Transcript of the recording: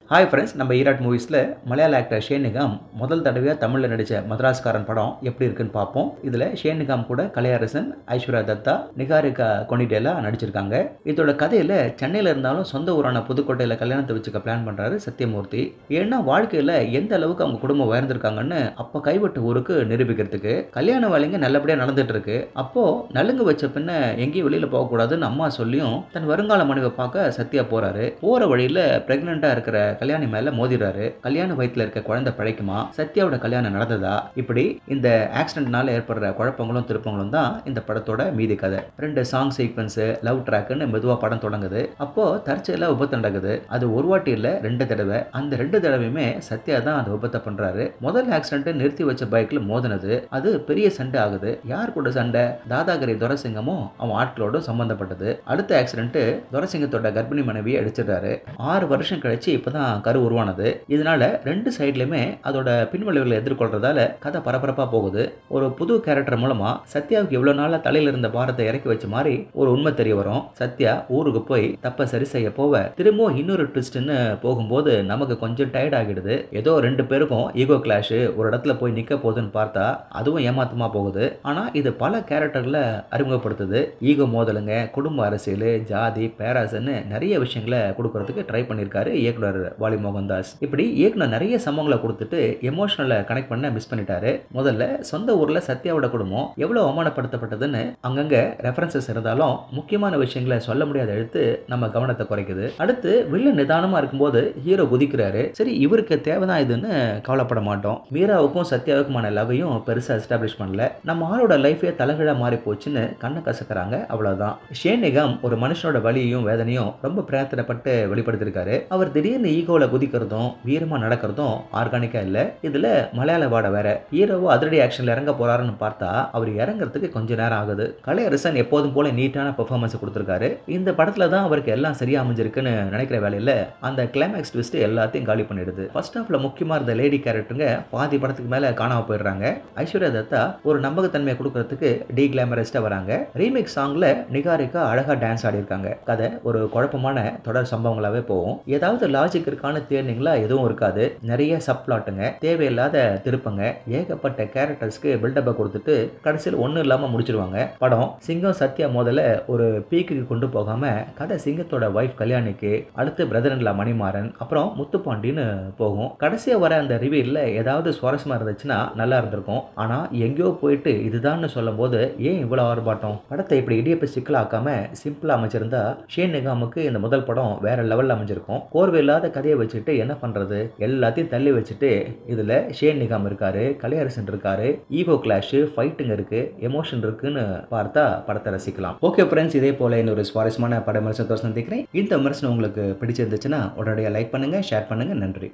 Hi friends, நம்ம ஈராட் மூவிஸில் மலையாள actor Shane Nigam முதல் தடவையாக தமிழில் நடித்த மதராஸ்காரன் படம் எப்படி இருக்குன்னு பார்ப்போம். இதில் ஷேன் நிகாம் கூட கலையரசன், ஐஸ்வர்யா தத்தா, நிகாரிகா கொனிடேலாம் நடிச்சிருக்காங்க. இதோட கதையில் சென்னையில் இருந்தாலும் சொந்த ஊரான புதுக்கோட்டையில் கல்யாணத்தை வச்சுக்க பிளான் பண்ணுறாரு சத்யமூர்த்தி. ஏன்னா வாழ்க்கையில் எந்த அளவுக்கு அவங்க குடும்பம் உயர்ந்திருக்காங்கன்னு அப்போ கைவிட்ட ஊருக்கு நிரூபிக்கிறதுக்கு கல்யாண வேலைங்க நல்லபடியாக நடந்துட்டு இருக்கு. அப்போது நலுங்கு வச்ச பின்ன எங்கேயும் வெளியில் போகக்கூடாதுன்னு அம்மா சொல்லியும் தன் வருங்கால மனைவை பார்க்க சத்யா போகிறாரு. போகிற வழியில் ப்ரெக்னெண்ட்டாக இருக்கிற கல்யாணி மேல மோதிடுறாரு. கல்யாண வயிற்றுல இருக்க குழந்தை பிழைக்குமா, சத்யாவோட கல்யாணம் நடந்ததா, இப்படி இந்த ஆக்சிடென்ட்னால ஏற்படுற குழப்பங்களும் திருப்பங்களும் தான் இந்த படத்தோட மீதி கதை. 2 சாங் சீக்வன்ஸ், லவ் ட்ராக்னு மெதுவா படம் தொடங்குது. அப்போ தற்செயலா விபத்து நடக்குது. அது ஒரு வாட்டி இல்ல 2 தடவை. அந்த 2 தடவையுமே சத்யா தான் அந்த விபத்தை பண்றாரு. முதல் ஆக்சிடென்ட் நிறுத்தி வச்ச பைக்ல மோதினது. அது பெரிய சண்டை ஆகுது. யார் கூட சண்டை? தாதாகிரி துரைசிங்கமும் அவன் ஆட்களோட சம்பந்தப்பட்டது. அடுத்த ஆக்சிடென்ட் துரைசிங்கத்தோட கர்ப்பிணி மனைவியை அடிச்சிடுறாரு. 6 வருஷம் கழிச்சு இப்பதான் கரு உருவானது. இதனால 2 சைட்லயுமே அதோட பின்விளைவுகளை எதிர்கொள்றதால கதை பரபரப்பா போகுது. ஒரு புது கேரக்டர் மூலமா சத்யாவுக்கு இவ்வளவு நாளா தலையில இருந்த பாரத்தை இறக்கி வச்ச மாதிரி ஒரு உண்மை தெரிய வரும். சத்யா ஊருக்கு போய் தப்ப சரி செய்ய போவ திரும்ப இன்னொரு ட்விஸ்ட்னு போகும்போது நமக்கு கொஞ்சம் டயர்ட் ஆகிடுது. ஏதோ 2 பேருக்கும் ஈகோ கிளாஷ் ஒரு இடத்துல போய் நிக்க போகுதுன்னு பார்த்தா அதுவும் ஏமாத்தமா போகுது. ஆனா இது பல கேரக்டர்ல அறிமுகப்படுத்துது. ஈகோ மோதலுங்க, குடும்ப அரசியல், ஜாதி, பேராசன்னு நிறைய விஷயங்களை கொடுக்கறதுக்கு ட்ரை பண்ணிருக்காரு இயக்குனர் வாலி மோகன்தாஸ். இப்படி இயக்குனர் நிறைய சம்பவங்களை கொடுத்துட்டு எமோஷனலை கனெக்ட் பண்ண மிஸ் பண்ணிட்டாரு. முதல்ல சொந்த ஊர்ல சத்யாவோட குடும்பம் எவ்வளவு அவமானப்படுத்தப்பட்டதுன்னு அங்கங்க ரெஃபரன்சஸ் இருந்தாலும் முக்கியமான விஷயங்களை சொல்ல முடியாத எழுத்து நம்ம கவனத்தை குறைக்குது. அடுத்து வில்லன் நிதானமா இருக்கும்போது ஹீரோ குதிக்கிறாரு. சரி, இவருக்கு தேவைதான் இதுன்னு கவலைப்பட மாட்டோம். மீராவுக்கும் சத்யாவுக்குமான லவ்வையும் பெருசா எஸ்டாப்ளிஷ் பண்ணல. நம்ம ஆளோட லைஃபே தலைகீழா மாறி போச்சுன்னு கண்ணை கசக்குறாங்க, அவ்வளவுதான். ஷேன் நிகாம் ஒரு மனுஷனோட வலியையும் வேதனையும் ரொம்ப பிரயத்தனப்பட்டு வெளிப்படுத்திருக்காரு. அவர் திடீர்னு ஈகோல குதிக்கிறதும் வீரமா நடக்கிறதும் ஆர்கானிக்கா இல்ல. இதுல மலையாள வாட வேற. ஹீரோவோ அதிரடி ஆக்ஷன்ல இறங்க போறாருன்னு பார்த்தா அவர் இறங்குறதுக்கு கொஞ்ச நேரம் ஆகுது. கலையரசன் எப்போதும் போல நீட்டான பெர்ஃபார்மன்ஸ் கொடுத்திருக்காரு. இந்த படத்துல தான் அவருக்கு எல்லாம் சரியா அமைஞ்சிருக்குன்னு நினைக்கிற வேலையில அந்த கிளைமேக்ஸ் ட்விஸ்ட் எல்லாத்தையும் காலி பண்ணிடுது. ஃபர்ஸ்ட் ஹாஃப்ல முக்கியமா இருந்த லேடி கேரக்டருங்க பாதி படத்துக்கு மேல காணாம போயிடுறாங்க. ஐஸ்வர்யா தத்தா ஒரு நம்பகத்தன்மையை கொடுக்கறதுக்கு டி கிளாமரஸ்டா வராங்க. ரீமேக் சாங்ல நிகாரிகா அழகா டான்ஸ் ஆடி இருக்காங்க. கதை ஒரு குழப்பமான தொடர் சம்பவங்களாவே போகும். ஏதாவது லாஜிக் இருக்கான தேர்னிங்களா எதுவும் இருக்காது. நிறைய சப்ளாட்டுங்க, தேவையில்லாத திருப்பங்க, ஏகப்பட்ட கேரக்டர்ஸ்க்கு பில்டப்பை கொடுத்துட்டு கடைசியில் ஒன்றும் இல்லாமல் முடிச்சிருவாங்க. படம் சிங்கம் சத்யா முதல்ல ஒரு பீக்குக்கு கொண்டு போகாம கதை சிங்கத்தோட வைஃப் கல்யாணிக்கு, அடுத்து பிரதர்-இன்-லா மணிமாறன், அப்புறம் முத்துப்பாண்டின்னு போகும். கடைசியாக வர அந்த ரிவீல்ல ஏதாவது சுவாரஸ்யமா இருந்துச்சுன்னா நல்லா இருந்திருக்கும். ஆனா எங்கேயோ போயிட்டு இதுதான்னு சொல்லும் போது ஏன் இவ்வளவு ஆர்ப்பாட்டம்? படத்தை இப்படி இடியப்ப சிக்கலாக்காம சிம்பிளா அமைச்சிருந்தா ஷேன் நிகாமுக்கு இந்த முதல் படம் வேற லெவல்ல அமைஞ்சிருக்கும். கோர்வை இல்லாத கதையை வச்சுட்டு என்ன பண்றது? எல்லாத்தையும் தள்ளி வச்சுட்டு இதுல ஷேன் நிகாம் இருக்காரு, கலையரசன் இருக்காரு, ஈகோ கிளாஷ், ஃபைட்டுங்க இருக்கு, எமோஷன் இருக்குன்னு பார்த்தா படத்தை ரசிக்கலாம். ஓகே ஃப்ரெண்ட்ஸ், இதே போல இன்னொரு சுவாரஸ்யமான பட விமர்சனத்தோட சந்திக்கிறேன். இந்த விமர்சனம் உங்களுக்கு பிடிச்சிருந்துச்சுன்னா உடனடியாக லைக் பண்ணுங்க, ஷேர் பண்ணுங்க. நன்றி.